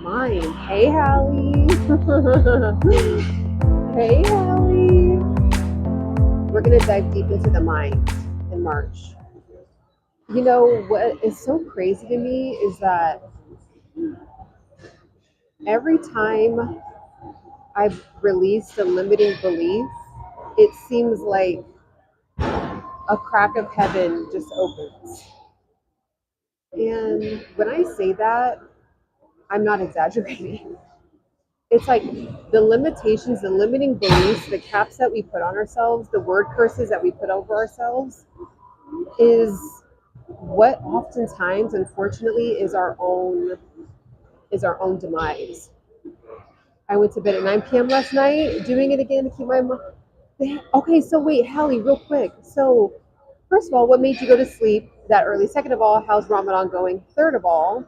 Mine. Hey, Hallie. Hey, Hallie. We're going to dive deep into the mind in March. You know, what is so crazy to me is that every time I've released a limiting belief, it seems like a crack of heaven just opens. And when I say that, I'm not exaggerating. It's like the limitations, the limiting beliefs, the caps that we put on ourselves, the word curses that we put over ourselves is what oftentimes, unfortunately, is our own demise. I went to bed at 9 p.m. last night, doing it again to keep my mind. Okay, so wait, Hallie, real quick. So, first of all, what made you go to sleep that early? Second of all, how's Ramadan going? Third of all,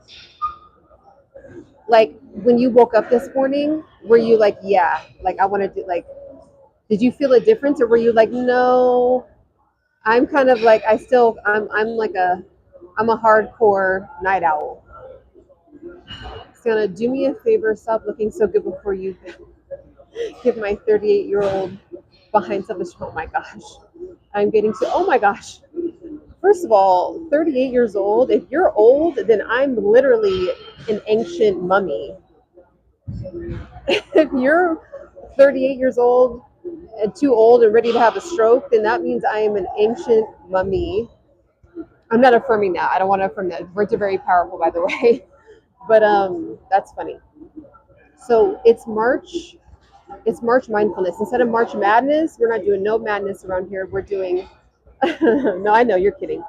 like when you woke up this morning, were you like, yeah, like I want to do, like, did you feel a difference, or were you like, no, I'm kind of like, I'm a hardcore night owl. Ciana, do me a favor, stop looking so good before you give my 38-year-old behind something. Oh my gosh, I'm getting to. Oh my gosh. First of all, 38 years old. If you're old, then I'm literally an ancient mummy. If you're 38 years old and too old and ready to have a stroke, then that means I am an ancient mummy. I'm not affirming that. I don't want to affirm that. Words are very powerful, by the way. But that's funny. So it's March. It's March mindfulness. Instead of March madness, we're not doing no madness around here. We're doing. No, I know you're kidding.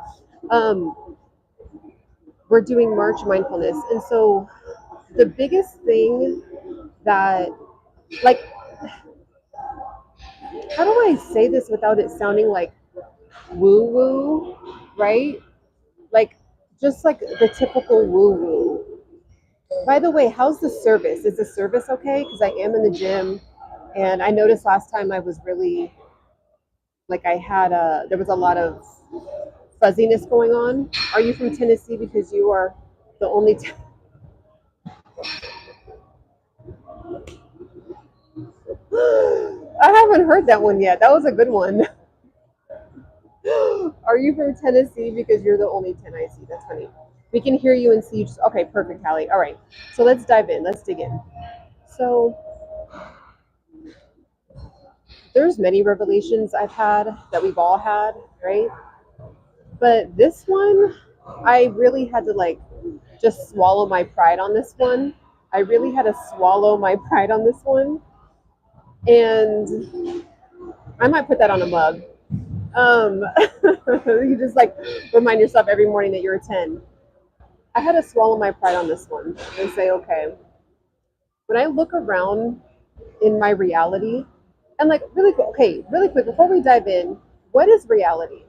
Um, we're doing March mindfulness, and so the biggest thing that, like, how do I say this without it sounding like woo woo, right? Like, just like the typical woo woo. By the way, how's the service? Is the service okay? Because I am in the gym, and I noticed last time I was really like there was a lot of fuzziness going on. Are you from Tennessee? Because you are the only. I haven't heard that one yet. That was a good one. Are you from Tennessee? Because you're the only 10 I see. That's funny. We can hear you and see you. Okay, perfect, Hallie. All right. So let's dive in. Let's dig in. So there's many revelations I've had that we've all had, right? But this one, I really had to like just swallow my pride on this one. I really had to swallow my pride on this one. And I might put that on a mug. Um, you just like remind yourself every morning that you're a 10. I had to swallow my pride on this one and say, okay, when I look around in my reality, and like really quick, okay, really quick, before we dive in, what is reality?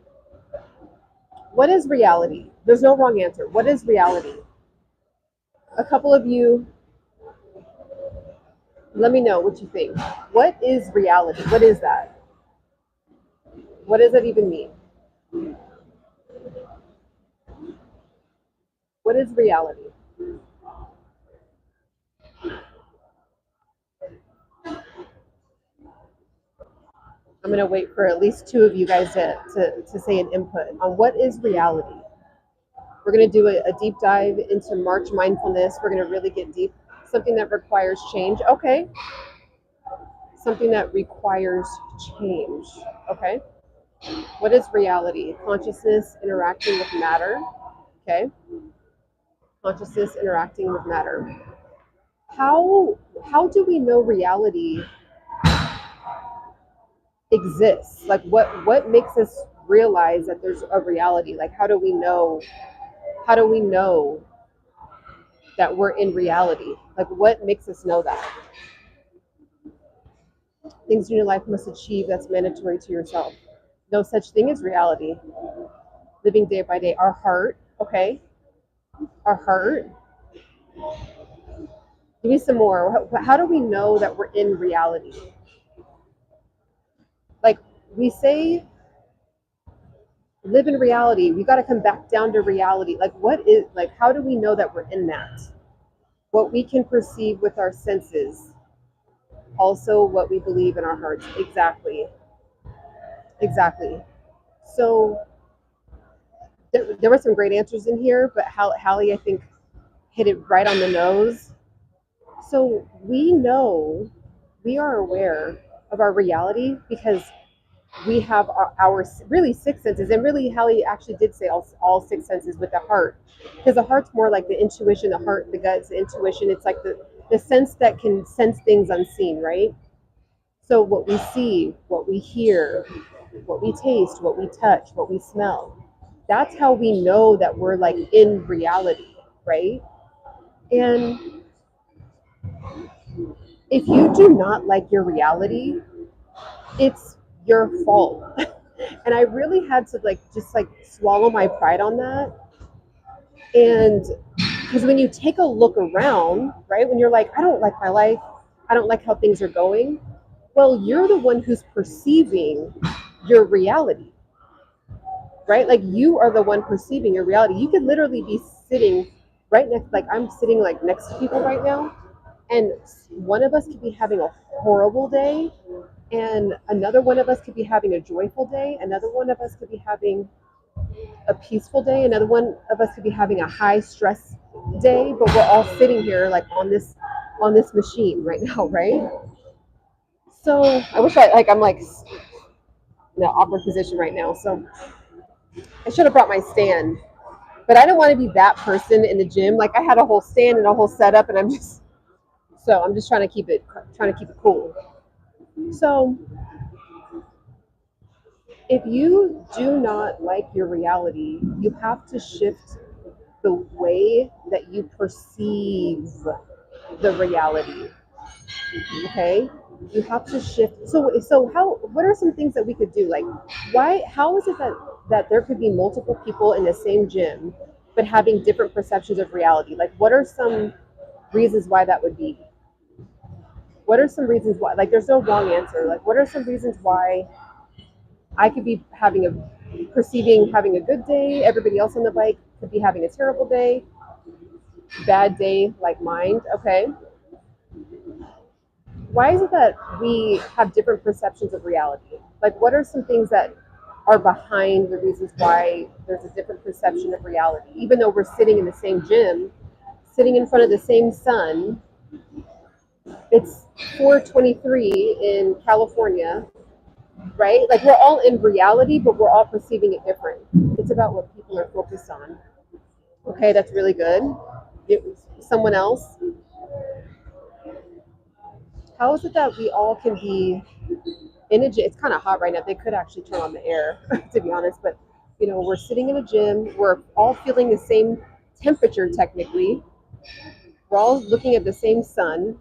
What is reality? There's no wrong answer. What is reality? A couple of you, let me know what you think. What is reality? What is that? What does that even mean? What is reality? I'm going to wait for at least two of you guys to say an input on what is reality. We're going to do a deep dive into March mindfulness. We're going to really get deep. Something that requires change. Okay. Something that requires change. Okay. What is reality? Consciousness interacting with matter. Okay. Consciousness interacting with matter. How do we know reality exists? Like what makes us realize that there's a reality? Like how do we know that we're in reality? Like what makes us know that? Things in your life must achieve that's mandatory to yourself. No such thing as reality. Living day by day. Our heart, okay? Our heart. Give me some more. How do we know that we're in reality? Like we say, live in reality. We got to come back down to reality. Like what is, like, how do we know that we're in that? what we can perceive with our senses, also what we believe in our hearts. Exactly. Exactly. So there were some great answers in here, but Hallie, I think, hit it right on the nose. So we know, we are aware of our reality because we have our really six senses. And really, Hallie actually did say all six senses with the heart, because the heart's more like the intuition, the heart, the guts, the intuition. It's like the sense that can sense things unseen, right? So what we see, what we hear, what we taste, what we touch, what we smell, that's how we know that we're like in reality, right? And if you do not like your reality, it's your fault. And I really had to like just like swallow my pride on that. And because when you take a look around, right, when you're like, I don't like my life, I don't like how things are going, well, you're the one who's perceiving your reality, right? Like you are the one perceiving your reality. You could literally be sitting right next, like I'm sitting like next to people right now, and one of us could be having a horrible day, and another one of us could be having a joyful day, another one of us could be having a peaceful day, another one of us could be having a high stress day, but we're all sitting here like on this machine right now, right? So I wish I'm like in an awkward position right now, so I should have brought my stand, but I don't want to be that person in the gym. Like I had a whole stand and a whole setup, and I'm just trying to keep it cool. So if you do not like your reality, you have to shift the way that you perceive the reality. Okay, you have to shift. So how? What are some things that we could do? Like, why? How is it that there could be multiple people in the same gym, but having different perceptions of reality? Like, what are some reasons why that would be? What are some reasons why? Like, there's no wrong answer. Like, what are some reasons why I could be perceiving having a good day? Everybody else on the bike could be having a terrible day, bad day like mine. Okay, why is it that we have different perceptions of reality? Like, what are some things that are behind the reasons why there's a different perception of reality? Even though we're sitting in the same gym, sitting in front of the same sun, it's 4:23 in California, right? Like, we're all in reality, but we're all perceiving it different. It's about what people are focused on. Okay, that's really good. Someone else, how is it that we all can be in a gym? It's kind of hot right now. They could actually turn on the air, to be honest. But we're sitting in a gym. We're all feeling the same temperature. Technically, we're all looking at the same sun.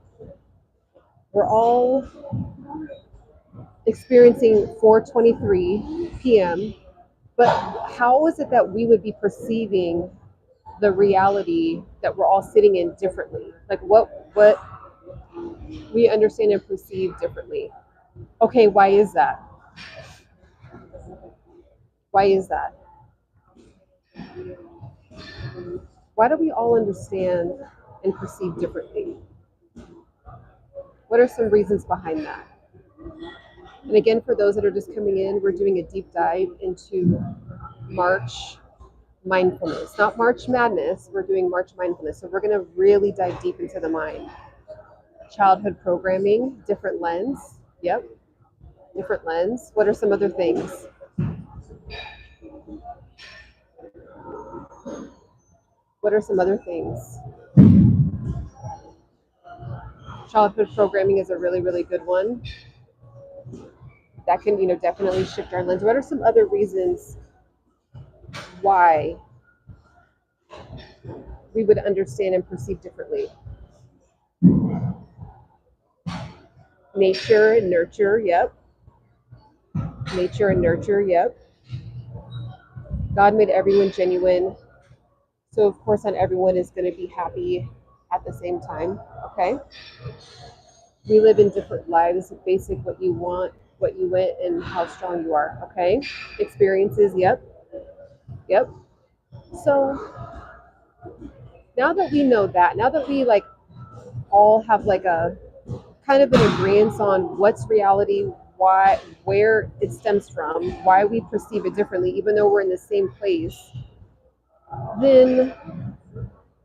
We're all experiencing 4:23 p.m. But how is it that we would be perceiving the reality that we're all sitting in differently? Like what we understand and perceive differently. Okay, why is that? Why is that? Why do we all understand and perceive differently? What are some reasons behind that? And again, for those that are just coming in, we're doing a deep dive into March mindfulness, not March madness. We're doing March mindfulness. So we're going to really dive deep into the mind. Childhood programming, different lens. Yep, different lens. What are some other things? What are some other things? Childhood programming is a really, really good one. That can, definitely shift our lens. What are some other reasons why we would understand and perceive differently? Nature and nurture, yep. Nature and nurture, yep. God made everyone genuine. So, of course, not everyone is going to be happy at the same time, okay? We live in different lives, basic what you want, what you went, and how strong you are, okay? Experiences, yep. Yep. So, now that we know that, now that we all have like a kind of an agreement on what's reality, why, where it stems from, why we perceive it differently, even though we're in the same place, then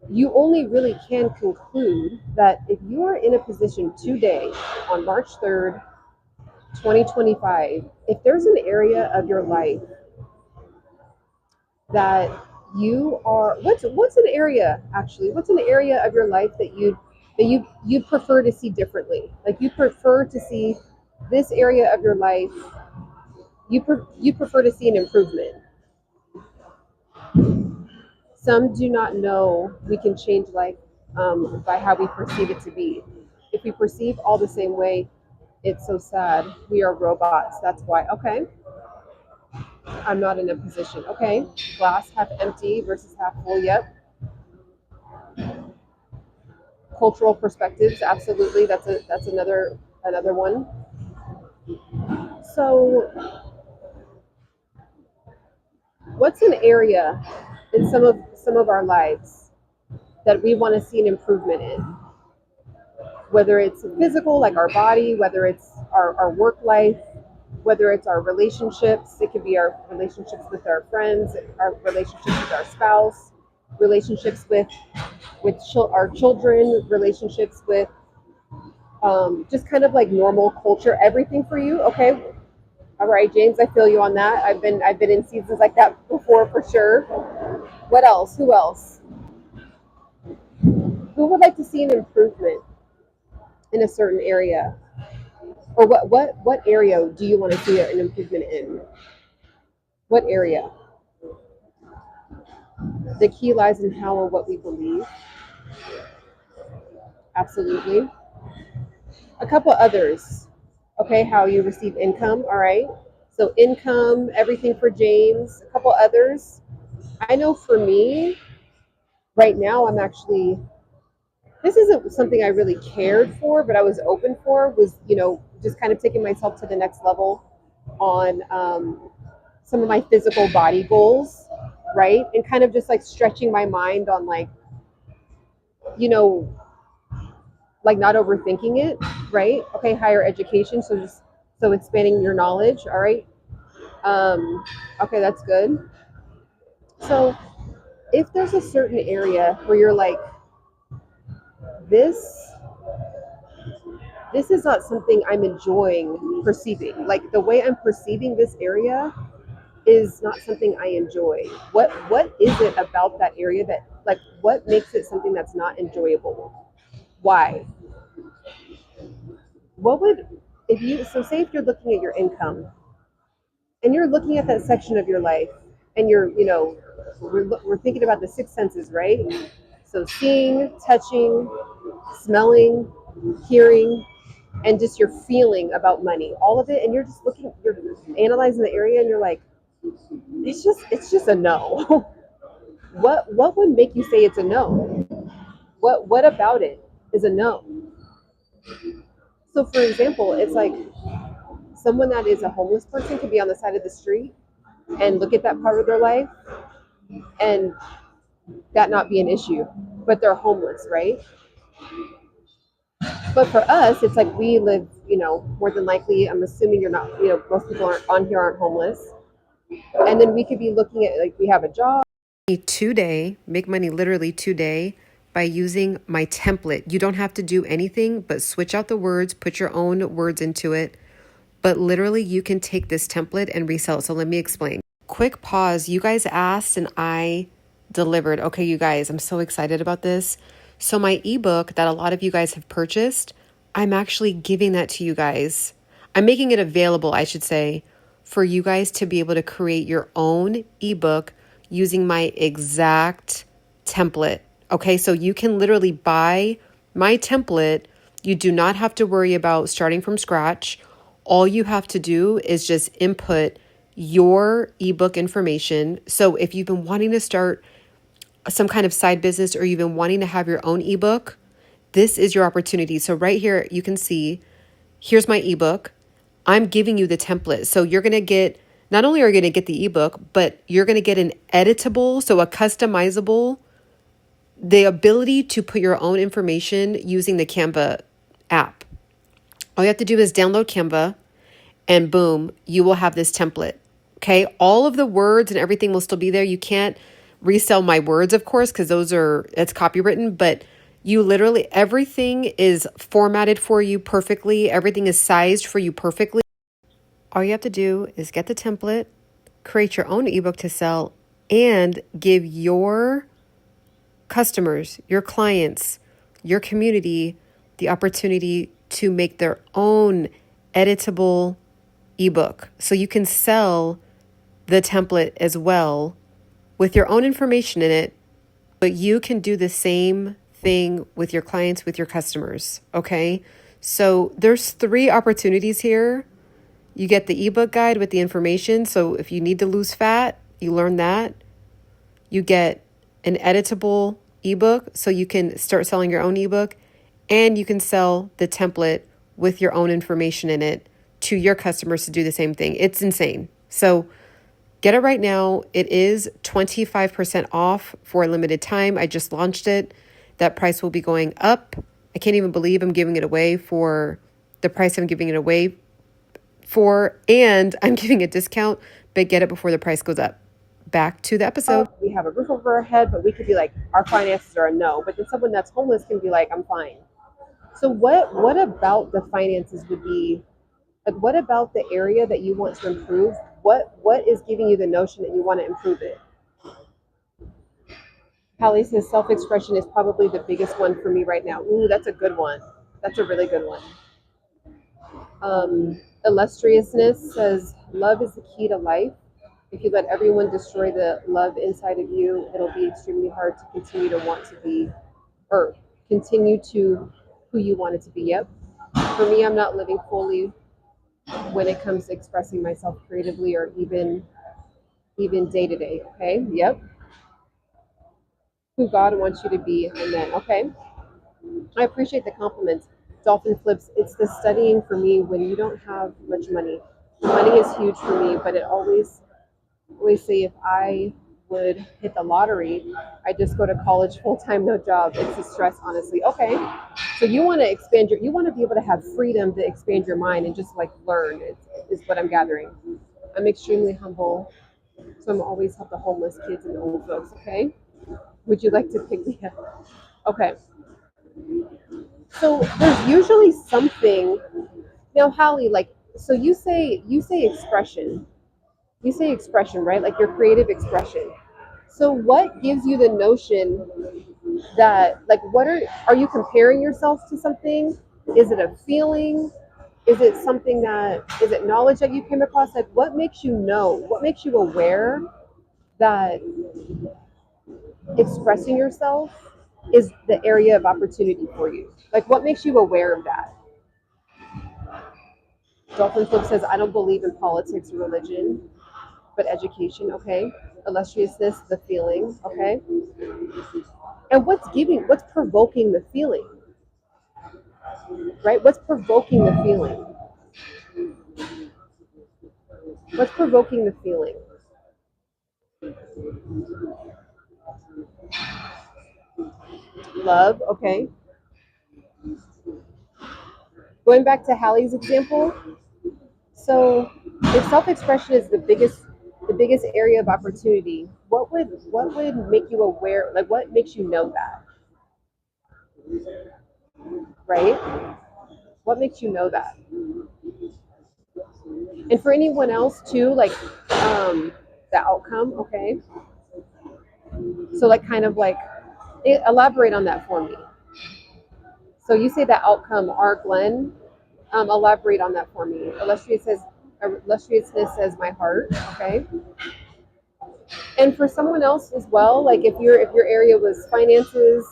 you only really can conclude that if you are in a position today on March 3rd, 2025, if there's an area of your life that you are, what's an area actually, what's an area of your life that you prefer to see differently? Like you prefer to see this area of your life, you prefer to see an improvement. Some do not know we can change life by how we perceive it to be. If we perceive all the same way, it's so sad. We are robots. That's why. Okay, I'm not in a position. Okay, glass half empty versus half full. Yep. Cultural perspectives. Absolutely. That's another one. So, what's an area in some of our lives that we want to see an improvement in? Whether it's physical, like our body, whether it's our work life, whether it's our relationships. It could be our relationships with our friends, our relationships with our spouse, relationships with our children, relationships with just kind of like normal culture, everything for you. Okay, all right, James, I feel you on that. I've been in seasons like that before for sure. What else? Who else? Who would like to see an improvement in a certain area? Or what area do you want to see an improvement in? What area? The key lies in how or what we believe. Absolutely. A couple others. Okay, how you receive income. All right. So income, everything for James. A couple others. I know for me, right now, I'm actually, this isn't something I really cared for, but I was open for, was, just kind of taking myself to the next level on some of my physical body goals, right? And kind of just like stretching my mind on like, you know, like not overthinking it, right? Okay, higher education, so expanding your knowledge, all right? Okay, that's good. So if there's a certain area where you're like, this this is not something I'm enjoying perceiving. Like the way I'm perceiving this area is not something I enjoy. What is it about that area that, like, what makes it something that's not enjoyable? Why? What would, if you, so say if you're looking at your income and you're looking at that section of your life and we're thinking about the six senses, right? So seeing, touching, smelling, hearing, and just your feeling about money, all of it. And you're analyzing the area and you're like, it's just a no. What would make you say it's a no? What about it is a no? So for example, it's like someone that is a homeless person could be on the side of the street and look at that part of their life and that not be an issue, but they're homeless, right? But for us, it's like we live, more than likely, I'm assuming you're not, most people aren't homeless. And then we could be looking at, like, we have a job. Today, make money literally today by using my template. You don't have to do anything but switch out the words, put your own words into it. But literally, you can take this template and resell it. So let me explain. Quick pause. You guys asked and I delivered. Okay, you guys, I'm so excited about this. So my ebook that a lot of you guys have purchased, I'm actually giving that to you guys. I'm making it available, I should say, for you guys to be able to create your own ebook using my exact template. Okay, so you can literally buy my template. You do not have to worry about starting from scratch. All you have to do is just input your ebook information. So if you've been wanting to start some kind of side business or you've been wanting to have your own ebook, this is your opportunity. So right here, you can see, here's my ebook. I'm giving you the template. So you're going to get, not only are you going to get the ebook, but you're going to get an editable, so a customizable the ability to put your own information using the Canva app. All you have to do is download Canva and boom, you will have this template. Okay. All of the words and everything will still be there. You can't resell my words, of course, because it's copywritten, but you literally, everything is formatted for you perfectly. Everything is sized for you perfectly. All you have to do is get the template, create your own ebook to sell, and give your customers, your clients, your community the opportunity to make their own editable ebook. So you can sell the template as well with your own information in it, but you can do the same thing with your clients, with your customers. Okay. So there's 3 opportunities here. You get the ebook guide with the information. So if you need to lose fat, you learn that. You get an editable ebook so you can start selling your own ebook, and you can sell the template with your own information in it to your customers to do the same thing. It's insane. So get it right now. It is 25% off for a limited time. I just launched it. That price will be going up. I can't even believe I'm giving it away for the price I'm giving it away for, and I'm giving a discount, but get it before the price goes up. Back to the episode. We have a roof over our head, but we could be like, our finances are a no. But then someone that's homeless can be like, I'm fine. So what about the finances would be like? What about the area that you want to improve? What is giving you the notion that you want to improve it? Hallie says self-expression is probably the biggest one for me right now. Ooh, that's a good one. That's a really good one. Illustriousness says love is the key to life. If you let everyone destroy the love inside of you, it'll be extremely hard to continue to want to be, or continue to who you want it to be. Yep. For me, I'm not living fully when it comes to expressing myself creatively or even day to day. Okay. Yep. Who God wants you to be, and then okay. I appreciate the compliments. Dolphin flips. It's the studying for me when you don't have much money. Money is huge for me, but it always say if I would hit the lottery, I just go to college full time, no job. It's a stress, honestly. Okay, so you want to expand you want to be able to have freedom to expand your mind and just like learn. Is what I'm gathering. I'm extremely humble, so I'm always help the homeless kids and old folks. Okay, would you like to pick me up? Okay, so there's usually something. Now, Hallie, like, so you say expression. You say expression, right? Like your creative expression. So what gives you the notion that like are you comparing yourself to something? Is it a feeling? Is it something that is it knowledge that you came across? Like what makes you know? What makes you aware that expressing yourself is the area of opportunity for you? Like what makes you aware of that? Dolphin Flip says, I don't believe in politics or religion, but education, okay. Illustriousness, the feeling, okay. And what's provoking the feeling, right? What's provoking the feeling? What's provoking the feeling? Love, okay. Going back to Hallie's example, so if self-expression is the biggest area of opportunity, what would make you aware, like what makes you know that, right? What makes you know that? And for anyone else too, like the outcome, okay. So like kind of like elaborate on that for me. So you say the outcome, R. Glenn. Elaborate on that for me. Illustriousness says my heart. Okay. And for someone else as well, like if your area was finances.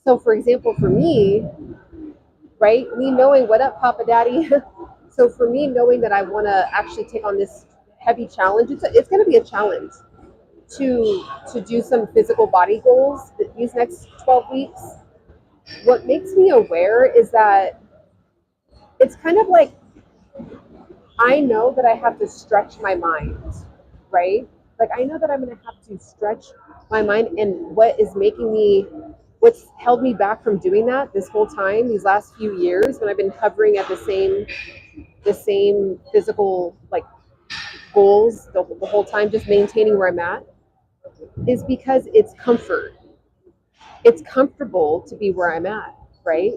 So for example, for me, right, me knowing what up, Papa Daddy. So for me, knowing that I want to actually take on this heavy challenge, it's going to be a challenge to do some physical body goals these next 12 weeks. What makes me aware is that it's kind of like I know that I have to stretch my mind, right? Like I know that I'm going to have to stretch my mind. And what's held me back from doing that this whole time, these last few years, when I've been hovering at the same physical like goals the whole time, just maintaining where I'm at, is because it's comfort. It's comfortable to be where I'm at, right?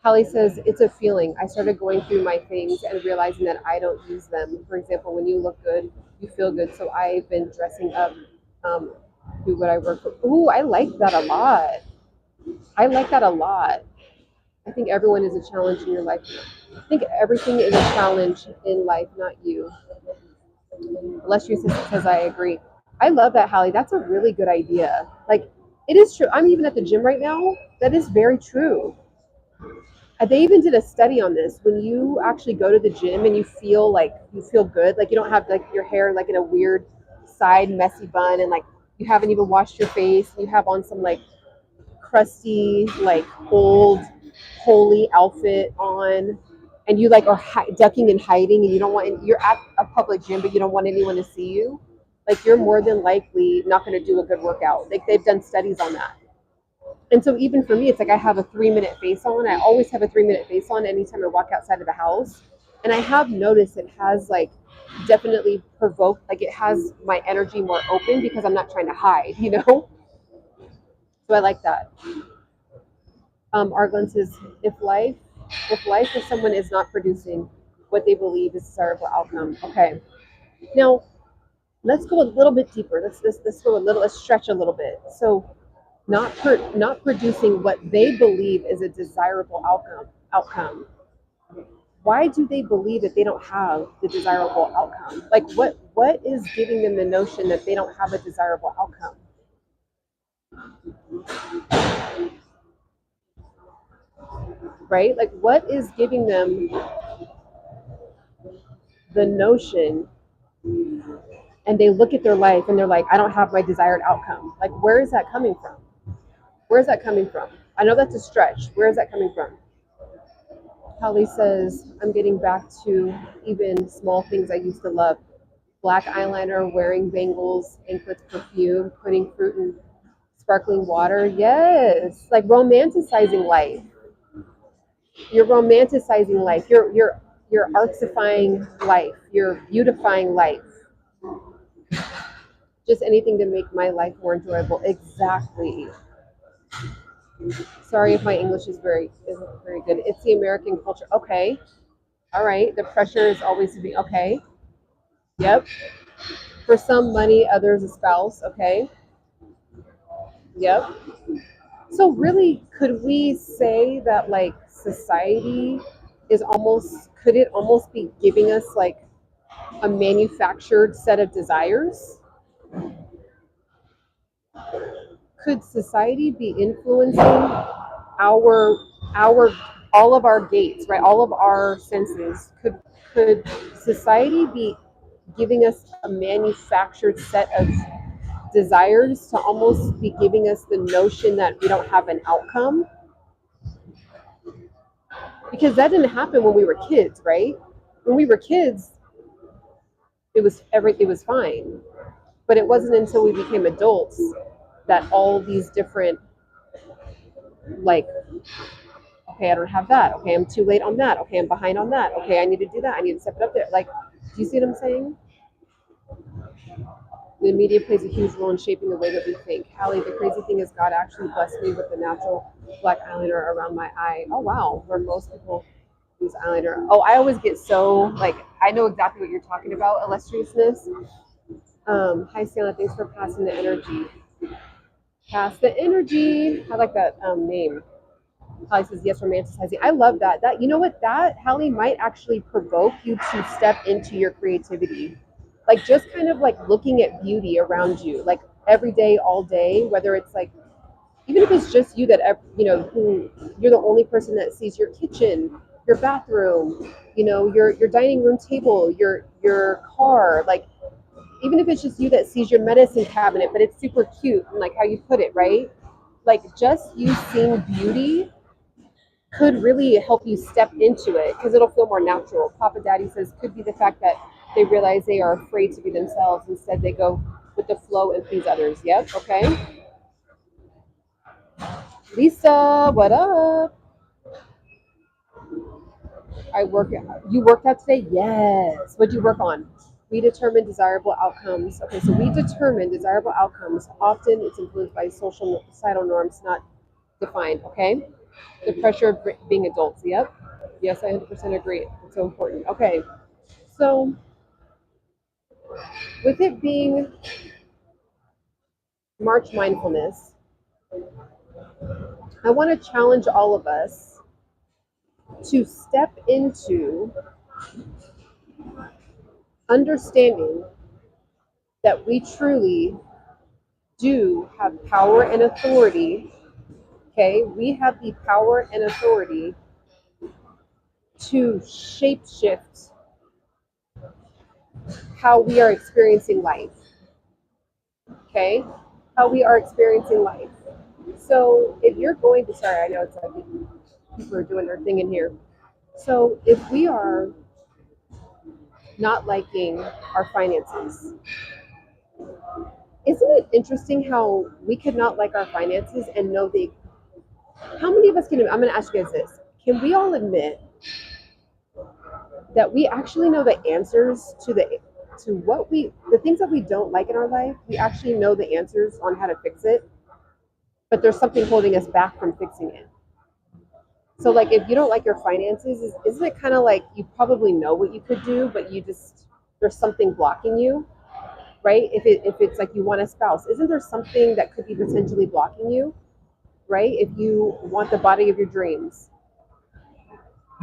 Holly says, it's a feeling. I started going through my things and realizing that I don't use them. For example, when you look good, you feel good. So I've been dressing up, do what I work for. Ooh, I like that a lot. I like that a lot. I think everyone is a challenge in your life. I think everything is a challenge in life, not you. Illustrious says, I agree. I love that, Holly. That's a really good idea. Like, it is true. I'm even at the gym right now. That is very true. They even did a study on this. When you actually go to the gym and you feel good, like you don't have like your hair like in a weird side messy bun, and like you haven't even washed your face, and you have on some like crusty like old holy outfit on, and you like are ducking and hiding, and you're at a public gym but you don't want anyone to see you, like you're more than likely not going to do a good workout. Like they've done studies on that. And so even for me, it's like I have a 3-minute face on. I always have a 3-minute face on anytime I walk outside of the house. And I have noticed it has like definitely provoked, like it has my energy more open because I'm not trying to hide, you know? So I like that. Arglen says, if someone is not producing what they believe is desirable outcome. Okay. Now let's go a little bit deeper. Let's stretch a little bit. So not producing what they believe is a desirable outcome. Why do they believe that they don't have the desirable outcome? Like what is giving them the notion that they don't have a desirable outcome? Right? Like what is giving them the notion, and they look at their life and they're like, I don't have my desired outcome. Like where is that coming from? Where is that coming from? I know that's a stretch. Where is that coming from? Holly says, I'm getting back to even small things I used to love. Black eyeliner, wearing bangles, anklets, perfume, putting fruit in sparkling water. Yes, like romanticizing life. You're romanticizing life. You're artsifying life. You're beautifying life. Just anything to make my life more enjoyable. Exactly. Sorry if my English isn't very good. It's the American culture. Okay. All right. The pressure is always to be okay. Yep. For some, money, others, a spouse. Okay. Yep. So really, could we say that like society could it almost be giving us like a manufactured set of desires? Could society be influencing our all of our gates, right? All of our senses. Could society be giving us a manufactured set of desires to almost be giving us the notion that we don't have an outcome? Because that didn't happen when we were kids, right? When we were kids, it was fine. But it wasn't until we became adults that all these different, like, okay, I don't have that. Okay, I'm too late on that. Okay, I'm behind on that. Okay, I need to do that. I need to step it up there. Like, do you see what I'm saying? The media plays a huge role in shaping the way that we think. Hallie, the crazy thing is God actually blessed me with the natural black eyeliner around my eye. Oh, wow. Where most people use eyeliner. Oh, I always get so, like, I know exactly what you're talking about, illustriousness. Hi, Ciana. Thanks for passing the energy. Pass the energy. I like that name. Hallie says, yes, romanticizing. I love that. That, you know what? That, Hallie, might actually provoke you to step into your creativity. Like just kind of like looking at beauty around you, like every day, all day, whether it's like, even if it's just you that, who you're the only person that sees your kitchen, your bathroom, your dining room table, your car, like, even if it's just you that sees your medicine cabinet, but it's super cute and like how you put it, right? Like just you seeing beauty could really help you step into it because it'll feel more natural. Papa Daddy says could be the fact that they realize they are afraid to be themselves. Instead, they go with the flow and please others. Yep. Okay. Lisa, what up? You worked out today? Yes. What'd you work on? We determine desirable outcomes. Okay, so we determine desirable outcomes. Often it's influenced by societal norms, not defined. Okay. The pressure of being adults. Yep. Yes, I 100% agree. It's so important. Okay. So, with it being March Mindfulness, I want to challenge all of us to step into understanding that we truly do have power and authority. Okay, we have the power and authority to shape shift how we are experiencing life. Okay, how we are experiencing life. So if you're going to, sorry, I know it's like people are doing their thing in here. So if we are not liking our finances, isn't it interesting how we could not like our finances and know the, how many of us can, I'm going to ask you guys this. Can we all admit that we actually know the answers to the things that we don't like in our life? We actually know the answers on how to fix it, but there's something holding us back from fixing it. So like if you don't like your finances, isn't it kind of like you probably know what you could do, but there's something blocking you, right? If it's like you want a spouse, isn't there something that could be potentially blocking you, right? If you want the body of your dreams,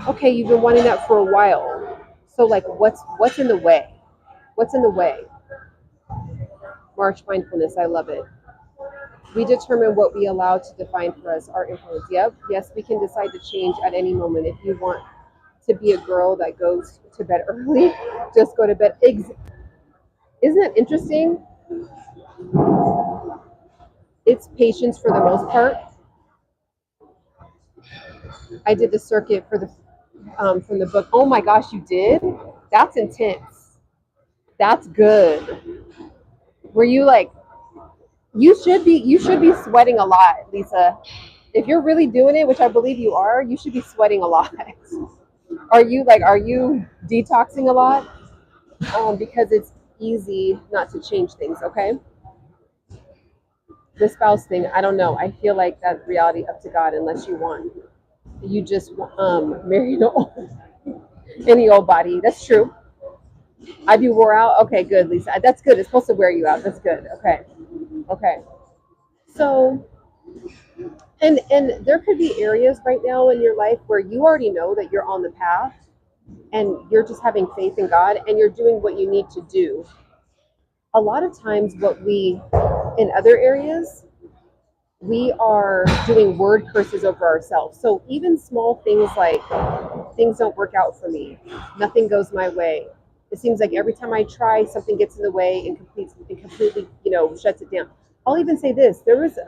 okay, you've been wanting that for a while. So like what's in the way? What's in the way? March Mindfulness, I love it. We determine what we allow to define for us our influence. Yep. Yes, we can decide to change at any moment. If you want to be a girl that goes to bed early, just go to bed. Isn't it interesting? It's patience for the most part. I did the circuit for the from the book. Oh my gosh, you did? That's intense. That's good. Were you like, you should be sweating a lot, Lisa. If you're really doing it, which I believe you are, you should be sweating a lot. Are you detoxing a lot? Because it's easy not to change things, okay? The spouse thing, I don't know. I feel like that reality up to God unless you want. You just marry any old body. That's true. I'd be wore out. Okay, good, Lisa. That's good. It's supposed to wear you out. That's good. Okay. Okay. So and there could be areas right now in your life where you already know that you're on the path and you're just having faith in God and you're doing what you need to do. A lot of times in other areas, we are doing word curses over ourselves. So even small things like things don't work out for me, nothing goes my way. It seems like every time I try, something gets in the way and completely, shuts it down. I'll even say this. There was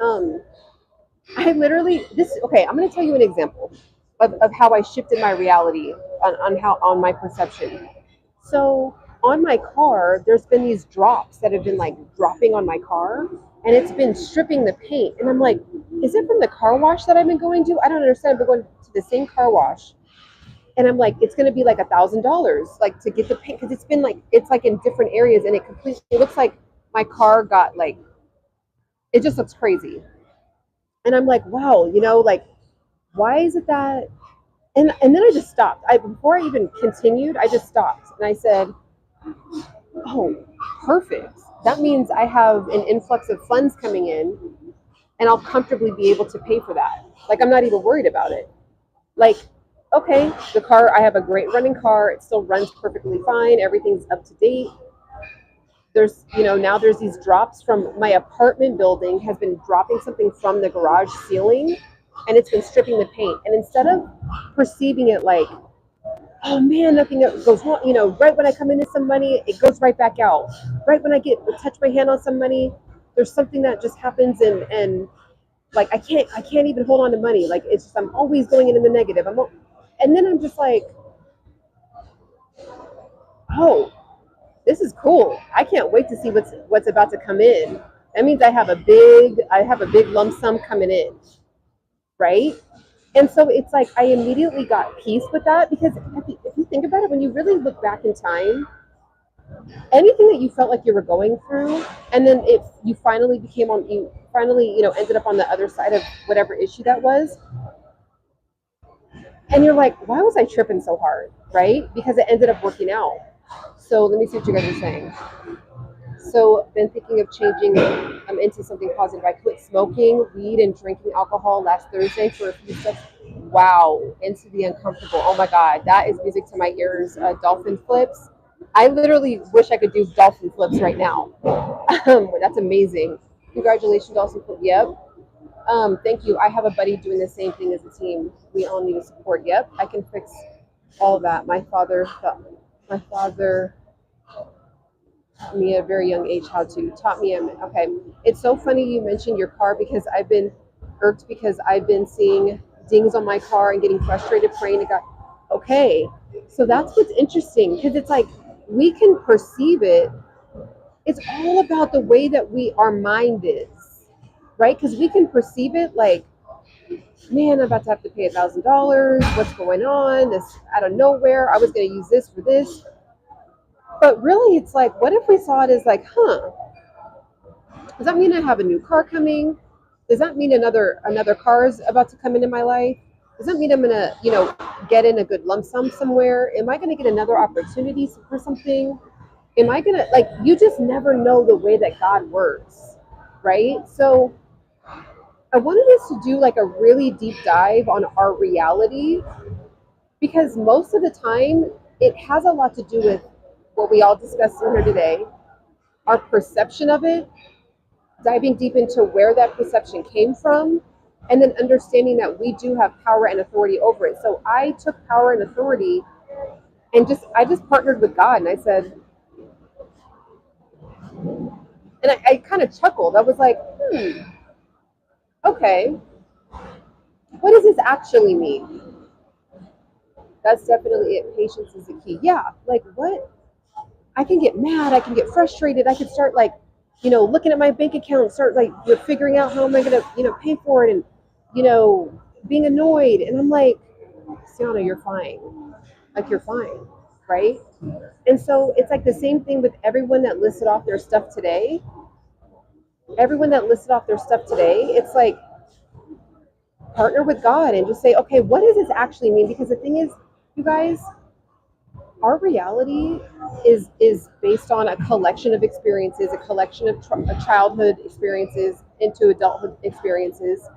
I literally okay, I'm gonna tell you an example of how I shifted my reality on my perception. So on my car, there's been these drops that have been like dropping on my car and it's been stripping the paint. And I'm like, is it from the car wash that I've been going to? I don't understand. I've been going to the same car wash. And I'm like, it's gonna be like $1,000 like to get the paint because it's like in different areas and it looks like my car got like, it just looks crazy. And I'm like, wow, like why is it that, and then I just stopped. Before I even continued, I just stopped and I said, oh, perfect. That means I have an influx of funds coming in and I'll comfortably be able to pay for that. Like I'm not even worried about it. Like, okay, I have a great running car. It still runs perfectly fine. Everything's up to date. Now there's these drops from my apartment building has been dropping something from the garage ceiling and it's been stripping the paint. And instead of perceiving it like, oh man, nothing goes wrong, right when I come into some money, it goes right back out. Right when I touch my hand on some money, there's something that just happens and like I can't even hold on to money. Like it's just, I'm always going in the negative. And then I'm just like, oh, this is cool. I can't wait to see what's about to come in. That means I have a big lump sum coming in, right? And so it's like I immediately got peace with that because if you think about it, when you really look back in time, anything that you felt like you were going through, and then if you finally, ended up on the other side of whatever issue that was, and you're like, why was I tripping so hard, right? Because it ended up working out. So let me see what you guys are saying. So been thinking of changing into something positive. I quit smoking weed and drinking alcohol last Thursday for a few steps. Wow, into the uncomfortable. Oh my God, that is music to my ears. Dolphin flips. I literally wish I could do dolphin flips right now. That's amazing. Congratulations, dolphin flip. Yep. Thank you. I have a buddy doing the same thing as a team. We all need support. Yep, I can fix all that. My father taught me at a very young age how to. Taught me. Okay. It's so funny you mentioned your car because I've been irked because I've been seeing dings on my car and getting frustrated, praying to God. Okay. So that's what's interesting because it's like we can perceive it. It's all about the way that our mind is, right? Because we can perceive it like, man, I'm about to have to pay $1,000. What's going on? This out of nowhere. I was going to use this for this. But really, it's like, what if we saw it as like, does that mean I have a new car coming? Does that mean another car is about to come into my life? Does that mean I'm gonna, get in a good lump sum somewhere? Am I gonna get another opportunity for something? Am I gonna you just never know the way that God works, right? So I wanted us to do like a really deep dive on our reality because most of the time it has a lot to do with what we all discussed in here today, our perception of it, diving deep into where that perception came from, and then understanding that we do have power and authority over it. So I took power and authority and I just partnered with God and I said, and I kind of chuckled. I was like, okay, what does this actually mean? That's definitely it. Patience is the key. Yeah, like what? I can get mad. I can get frustrated. I could start looking at my bank account, start figuring out how am I going to, pay for it and, being annoyed. And I'm like, Ciana, you're fine. Like you're fine, right? And so it's like the same thing with everyone that listed off their stuff today. Everyone that listed off their stuff today, it's like partner with God and just say, okay, what does this actually mean? Because the thing is, you guys, our reality is based on a collection of experiences, a collection of childhood experiences into adulthood experiences.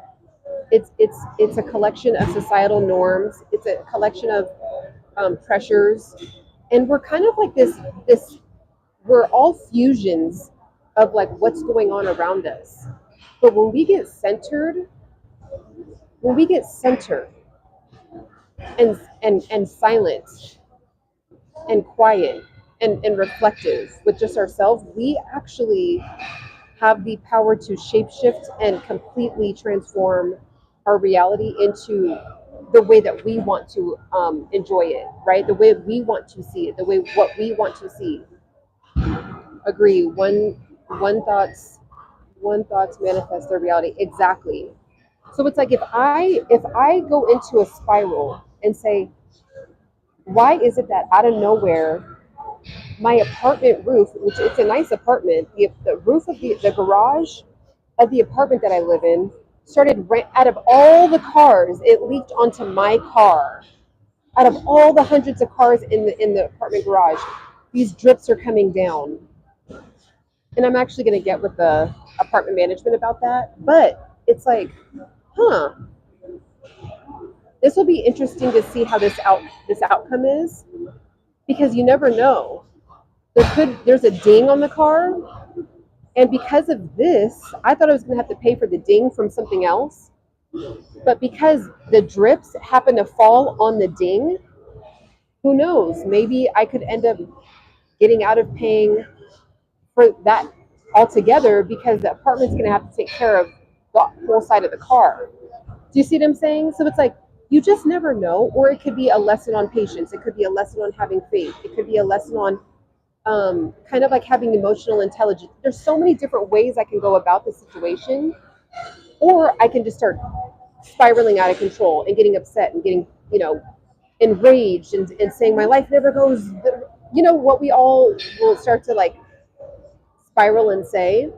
It's a collection of societal norms. It's a collection of pressures, and we're kind of like this. We're all fusions of like what's going on around us. But when we get centered and silent and quiet and reflective with just ourselves, we actually have the power to shapeshift and completely transform our reality into the way that we want to enjoy it, right? The way we want to see it, what we want to see. Agree. One thoughts manifest their reality. Exactly. So it's like if I go into a spiral and say, why is it that out of nowhere my apartment roof, which it's a nice apartment, the roof of the garage of the apartment that I live in started out of all the cars, it leaked onto my car. Out of all the hundreds of cars in the apartment garage, these drips are coming down. And I'm actually going to get with the apartment management about that. But it's like, this will be interesting to see how this outcome is, because you never know. There's a ding on the car, and because of this, I thought I was going to have to pay for the ding from something else. But because the drips happen to fall on the ding, who knows? Maybe I could end up getting out of paying for that altogether because the apartment's going to have to take care of the whole side of the car. Do you see what I'm saying? So it's like, you just never know. Or it could be a lesson on patience. It could be a lesson on having faith. It could be a lesson on kind of like having emotional intelligence. There's so many different ways I can go about the situation, or I can just start spiraling out of control and getting upset and getting, enraged and saying my life never goes, what we all will start to like spiral and say.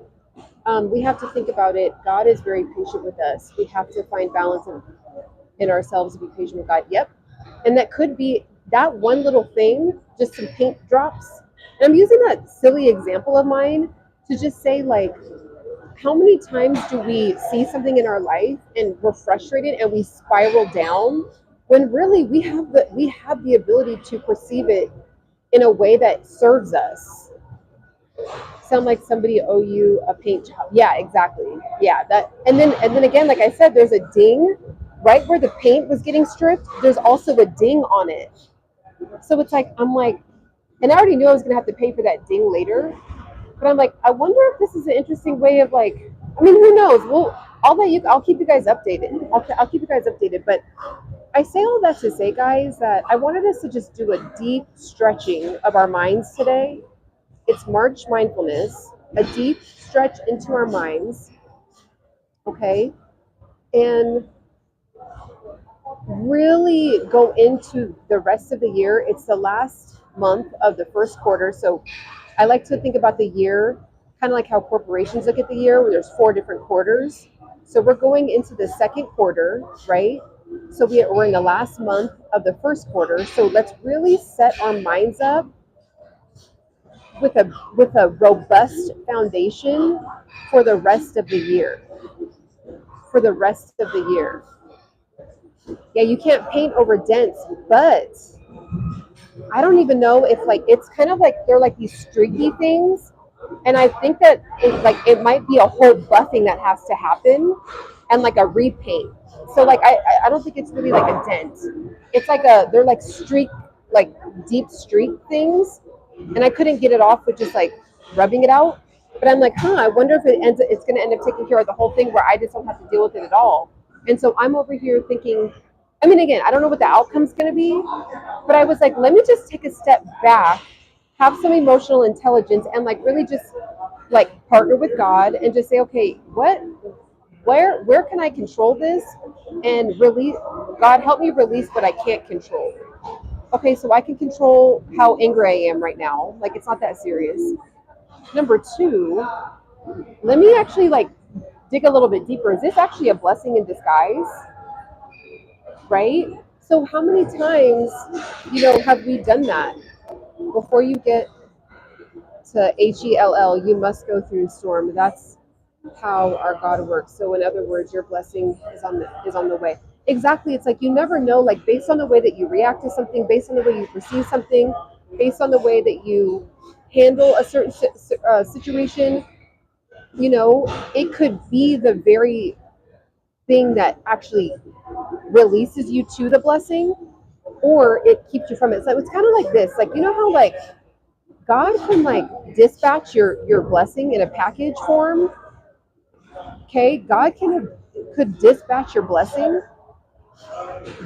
We have to think about it. God is very patient with us. We have to find balance in ourselves and be patient with God. Yep. And that could be that one little thing, just some paint drops. And I'm using that silly example of mine to just say, like, how many times do we see something in our life and we're frustrated and we spiral down when really we have the ability to perceive it in a way that serves us. Sound like somebody owe you a paint job. Yeah, exactly. Yeah, that and then again, like I said, there's a ding right where the paint was getting stripped. There's also a ding on it. So it's like I'm like, and I already knew I was gonna have to pay for that ding later. But I'm like, I wonder if this is an interesting way of like, I mean, who knows? I'll keep you guys updated. I'll keep you guys updated. But I say all that to say, guys, that I wanted us to just do a deep stretching of our minds today. It's March mindfulness, a deep stretch into our minds, okay? And really go into the rest of the year. It's the last month of the first quarter. So I like to think about the year kind of like how corporations look at the year, where there's 4 different quarters. So we're going into the second quarter, right? So we're in the last month of the first quarter. So let's really set our minds up with a robust foundation for the rest of the year. For the rest of the year. Yeah, you can't paint over dents, but I don't even know if like it's kind of like they're like these streaky things, and I think that it might be a whole buffing that has to happen, and like a repaint. So like I don't think it's really like a dent. It's like they're like like deep streak things, and I couldn't get it off with just like rubbing it out. But I'm like, I wonder if it's going to end up taking care of the whole thing where I just don't have to deal with it at all. And so I'm over here thinking, I mean, again, I don't know what the outcome's going to be, but I was like, let me just take a step back, have some emotional intelligence, and like really just like partner with God and just say, okay, where can I control this and release? God, help me release what I can't control. Okay, so I can control how angry I am right now. Like, it's not that serious. Number 2, let me actually like dig a little bit deeper. Is this actually a blessing in disguise? Right? So how many times, have we done that? Before you get to HELL, you must go through storm. That's how our God works. So in other words, your blessing is on the way. Exactly. It's like you never know, like based on the way that you react to something, based on the way you perceive something, based on the way that you handle a certain situation, it could be the very thing that actually releases you to the blessing, or it keeps you from it. So it's kind of like this, like, how like God can like dispatch your blessing in a package form. Okay, God could dispatch your blessing,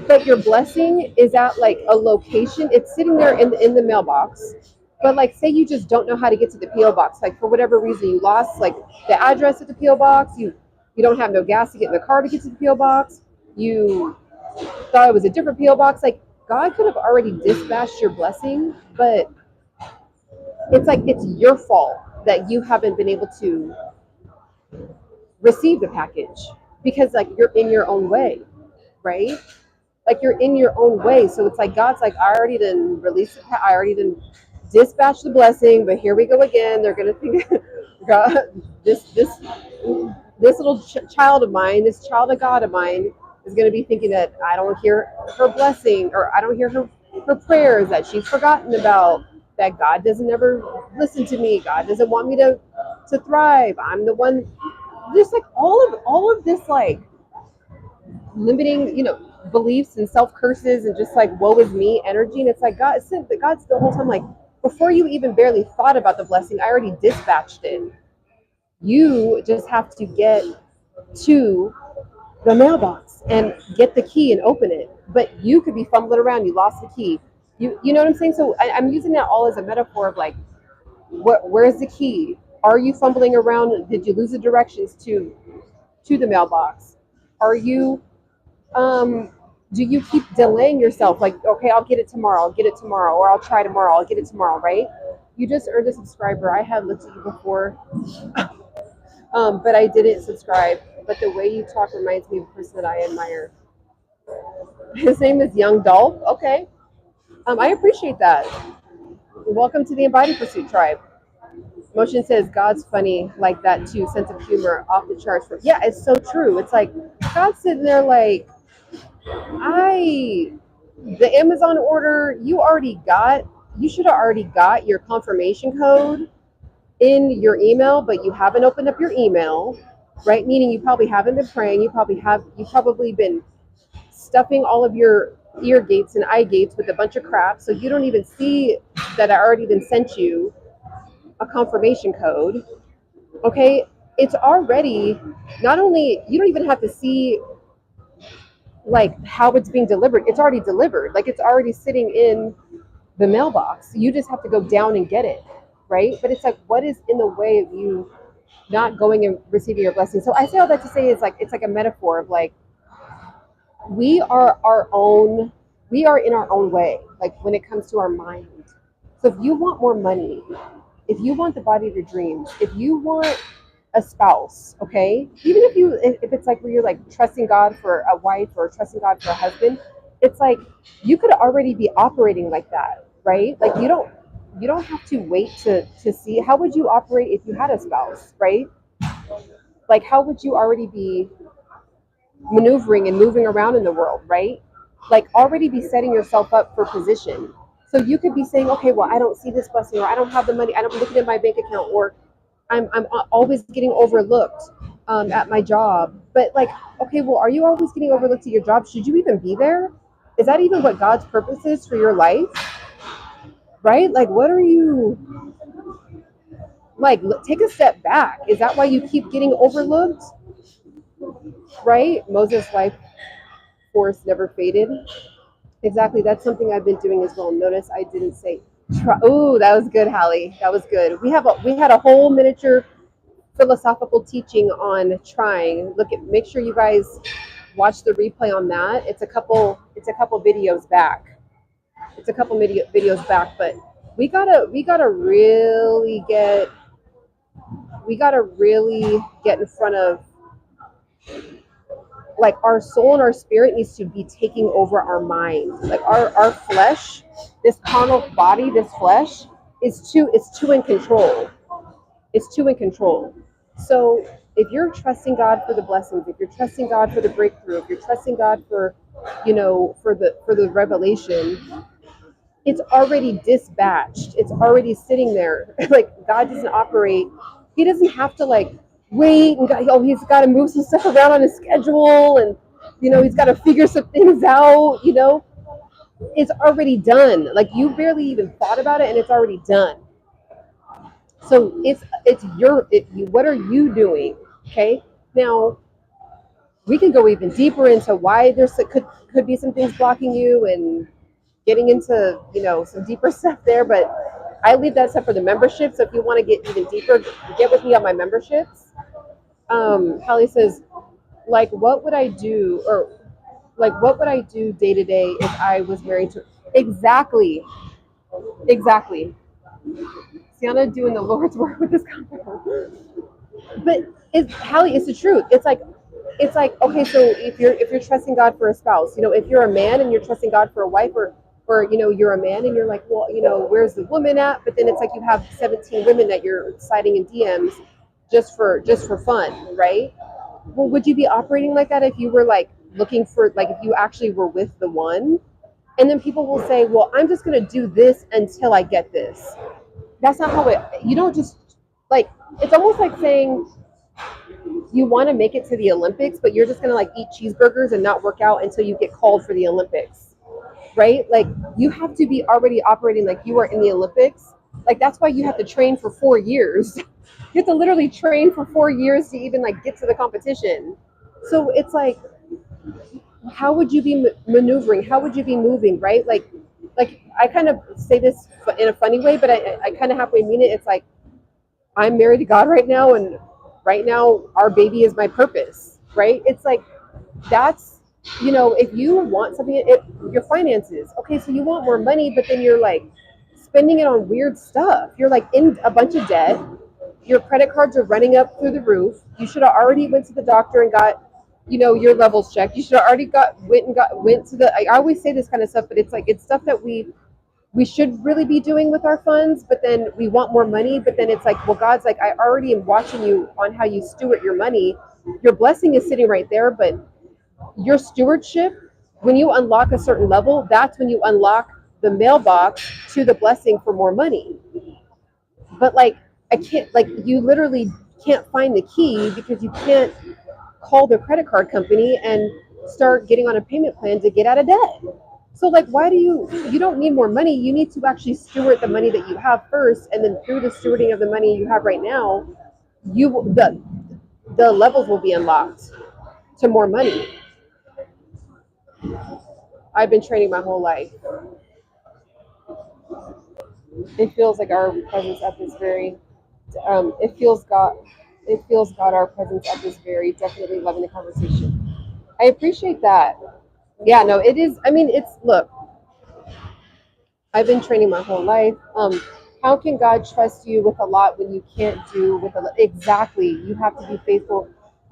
but your blessing is at like a location. It's sitting there in the mailbox. But like, say you just don't know how to get to the PO box. Like for whatever reason, you lost like the address at the PO box. You don't have no gas to get in the car to get to the PO box. You thought it was a different PO box. Like God could have already dispatched your blessing, but it's like it's your fault that you haven't been able to receive the package because like you're in your own way, right? Like you're in your own way. So it's like God's like, I already didn't release it. I already didn't dispatch the blessing, but here we go again. They're gonna think God, this little child of mine, this child of God of mine is gonna be thinking that I don't hear her blessing, or I don't hear her prayers that she's forgotten about, that God doesn't ever listen to me. God doesn't want me to thrive. I'm the one. Just like all of this like limiting, beliefs and self curses and just like woe is me energy. And it's like God's the whole time like, before you even barely thought about the blessing, I already dispatched it. You just have to get to the mailbox and get the key and open it. But you could be fumbling around, you lost the key. You know what I'm saying? So I'm using that all as a metaphor of like, Where's the key? Are you fumbling around? Did you lose the directions to the mailbox? Are you do you keep delaying yourself? Like, okay, I'll get it tomorrow, or I'll try tomorrow, I'll get it tomorrow, right? You just earned a subscriber. I had looked at you before, but I didn't subscribe. But the way you talk reminds me of a person that I admire. His name is Young Dolph. Okay. I appreciate that. Welcome to the Embody Pursuit tribe. Motion says God's funny like that too. Sense of humor off the charts. Yeah, it's so true. It's like God's sitting there like, the Amazon order you should have already got your confirmation code in your email, but you haven't opened up your email, right? Meaning you probably haven't been praying. You probably been stuffing all of your ear gates and eye gates with a bunch of crap. So you don't even see that I already been sent you a confirmation code. Okay. It's already, not only, you don't even have to see like how it's being delivered. It's already delivered. Like it's already sitting in the mailbox. You just have to go down and get it. Right. But it's like, what is in the way of you not going and receiving your blessing? So I say all that to say it's like a metaphor of like, we are in our own way, like when it comes to our mind. So if you want more money, if you want the body of your dreams, if you want a spouse, okay, even if it's like where you're like trusting God for a wife or trusting God for a husband, it's like you could already be operating like that, right? Like you don't have to wait to see. How would you operate if you had a spouse, right? Like how would you already be maneuvering and moving around in the world, right? Like already be setting yourself up for position. So you could be saying, okay, well, I don't see this blessing, or I don't have the money, I don't look at my bank account, or I'm always getting overlooked at my job. But like, okay, well, are you always getting overlooked at your job? Should you even be there? Is that even what God's purpose is for your life? Right? Like, what are you like? Take a step back. Is that why you keep getting overlooked? Right? Moses' life force never faded. Exactly. That's something I've been doing as well. Notice I didn't say try. Oh, that was good, Hallie. That was good. We had a whole miniature philosophical teaching on trying. Make sure you guys watch the replay on that. It's a couple videos back. It's a couple videos back, but we gotta really get in front of, like, our soul and our spirit needs to be taking over our mind. Like our flesh, this carnal body, this flesh is too in control. It's too in control. So if you're trusting God for the blessings, if you're trusting God for the breakthrough, if you're trusting God for, for the revelation, it's already dispatched. It's already sitting there. Like God doesn't operate. He doesn't have to like wait and he's got to move some stuff around on his schedule, and he's got to figure some things out. It's already done. Like you barely even thought about it, and it's already done. So what are you doing? Okay. Now we can go even deeper into why could be some things blocking you and getting into some deeper stuff there, but I leave that stuff for the membership. So if you want to get even deeper, get with me on my memberships. Hallie says, like, what would I do day to day if I was married to? Exactly. Ciana doing the Lord's work with this company. But Hallie, it's the truth. It's like, okay, so if you're trusting God for a spouse, if you're a man and you're trusting God for a wife, or you're a man and you're like, well, where's the woman at? But then it's like you have 17 women that you're sliding in DMs just for fun, right? Well, would you be operating like that if you were like looking for, like, if you actually were with the one? And then people will say, well, I'm just going to do this until I get this. That's not how you don't just, like, it's almost like saying you want to make it to the Olympics, but you're just going to like eat cheeseburgers and not work out until you get called for the Olympics, right? Like you have to be already operating like you are in the Olympics. Like that's why you have to train for 4 years. You have to literally train for 4 years to even like get to the competition. So it's like, how would you be maneuvering? How would you be moving, right? Like like I kind of say this in a funny way, but I kind of halfway mean it. It's like I'm married to God right now, and right now our baby is my purpose, right? It's like that's, you know, if you want something, your finances, okay, so you want more money, but then you're like spending it on weird stuff. You're like in a bunch of debt. Your credit cards are running up through the roof. You should have already went to the doctor and got, you know, your levels checked. You should have already went to the. I always say this kind of stuff, but it's like it's stuff that we should really be doing with our funds, but then we want more money. But then it's like, well, God's like, I already am watching you on how you steward your money. Your blessing is sitting right there, but your stewardship, when you unlock a certain level, that's when you unlock the mailbox to the blessing for more money. But like, I can't, like, you literally can't find the key because you can't call the credit card company and start getting on a payment plan to get out of debt. So like, why do you don't need more money? You need to actually steward the money that you have first, and then through the stewarding of the money you have right now, the levels will be unlocked to more money. I've been training my whole life. It feels like our presence at this very it feels God, our presence at this very, definitely loving the conversation. I appreciate that. Yeah, no, it is. I mean, it's, look, I've been training my whole life. How can God trust you with a lot when you can't do with a lot? Exactly. You have to be faithful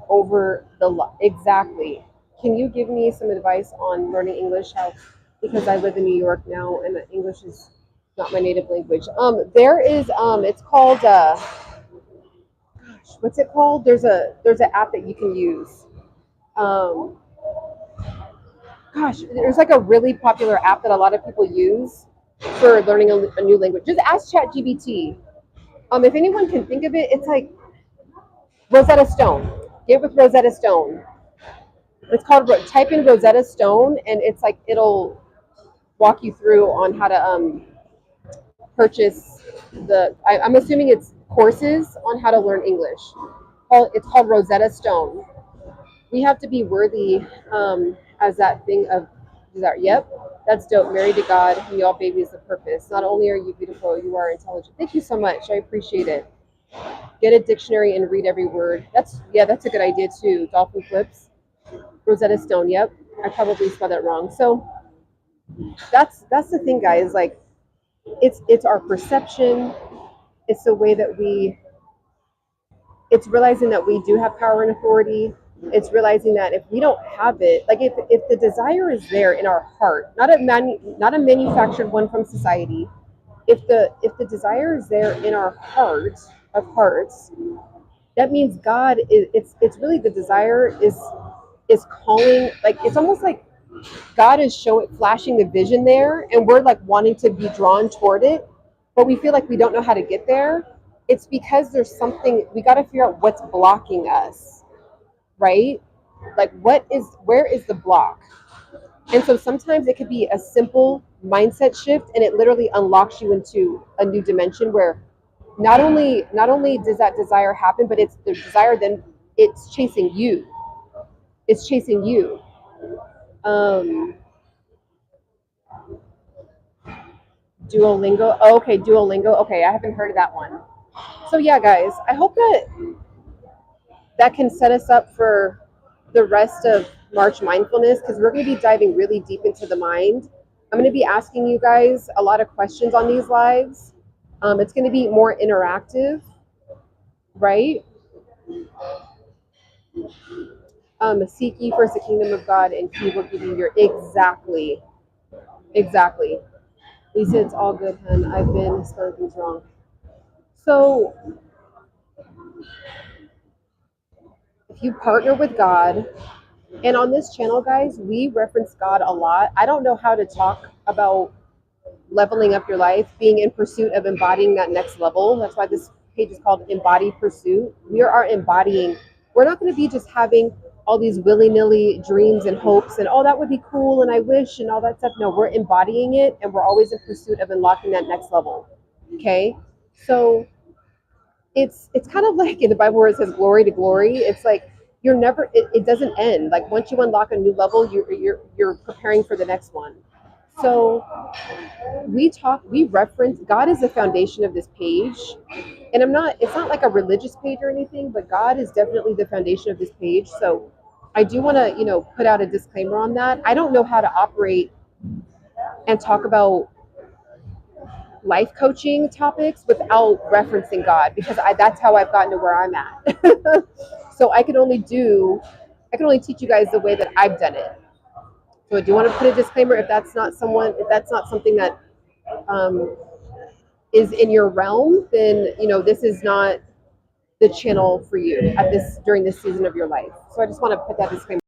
over the lot. Exactly. Can you give me some advice on learning English? How, because I live in New York now and English is not my native language. There is, it's called, what's it called? There's an app that you can use. Um, there's like a really popular app that a lot of people use for learning a new language. Just ask ChatGPT. If anyone can think of it, it's like Rosetta Stone. Get with Rosetta Stone. It's called, type in Rosetta Stone, and it's like it'll walk you through on how to purchase I'm assuming it's courses on how to learn English. It's called Rosetta Stone. We have to be worthy, as that thing of desire. Yep, that's dope. Married to God, and y'all baby is the purpose. Not only are you beautiful, you are intelligent. Thank you so much. I appreciate it. Get a dictionary and read every word. That's a good idea too. Dolphin flips. Rosetta Stone. Yep, I probably spelled that wrong. So that's the thing, guys. Like, it's our perception. It's the way that it's realizing that we do have power and authority. It's realizing that if we don't have it, like if the desire is there in our heart, not a manufactured one from society, if the desire is there in our heart of hearts, that means God is, it's really, the desire is calling. Like, it's almost like God is flashing the vision there, and we're like wanting to be drawn toward it, but we feel like we don't know how to get there. It's because there's something, we got to figure out what's blocking us, right? Like, where is the block? And so sometimes it could be a simple mindset shift, and it literally unlocks you into a new dimension where not only does that desire happen, but it's the desire, then it's chasing you. It's chasing you. Duolingo. Oh, okay, Duolingo. Okay, I haven't heard of that one. So yeah, guys, I hope that can set us up for the rest of March mindfulness, because we're going to be diving really deep into the mind. I'm going to be asking you guys a lot of questions on these lives. It's going to be more interactive, right? Seek ye first the kingdom of God, and He will give you your exactly. Lisa, it's all good, hun. I've been spelling things wrong. So if you partner with God, and on this channel, guys, we reference God a lot. I don't know how to talk about leveling up your life, being in pursuit of embodying that next level. That's why this page is called Embody Pursuit. We are embodying. We're not going to be just having all these willy-nilly dreams and hopes and, oh, that would be cool and I wish and all that stuff. No, we're embodying it, and we're always in pursuit of unlocking that next level. Okay? So it's kind of like in the Bible where it says glory to glory. It's like you're never, it doesn't end. Like, once you unlock a new level, you're preparing for the next one. So we reference God is the foundation of this page. And it's not like a religious page or anything, but God is definitely the foundation of this page. So I do want to, put out a disclaimer on that. I don't know how to operate and talk about life coaching topics without referencing God, because that's how I've gotten to where I'm at. So I can only teach you guys the way that I've done it. So I do want to put a disclaimer if that's not something that is in your realm, then this is not the channel for you during this season of your life. So I just want to put that disclaimer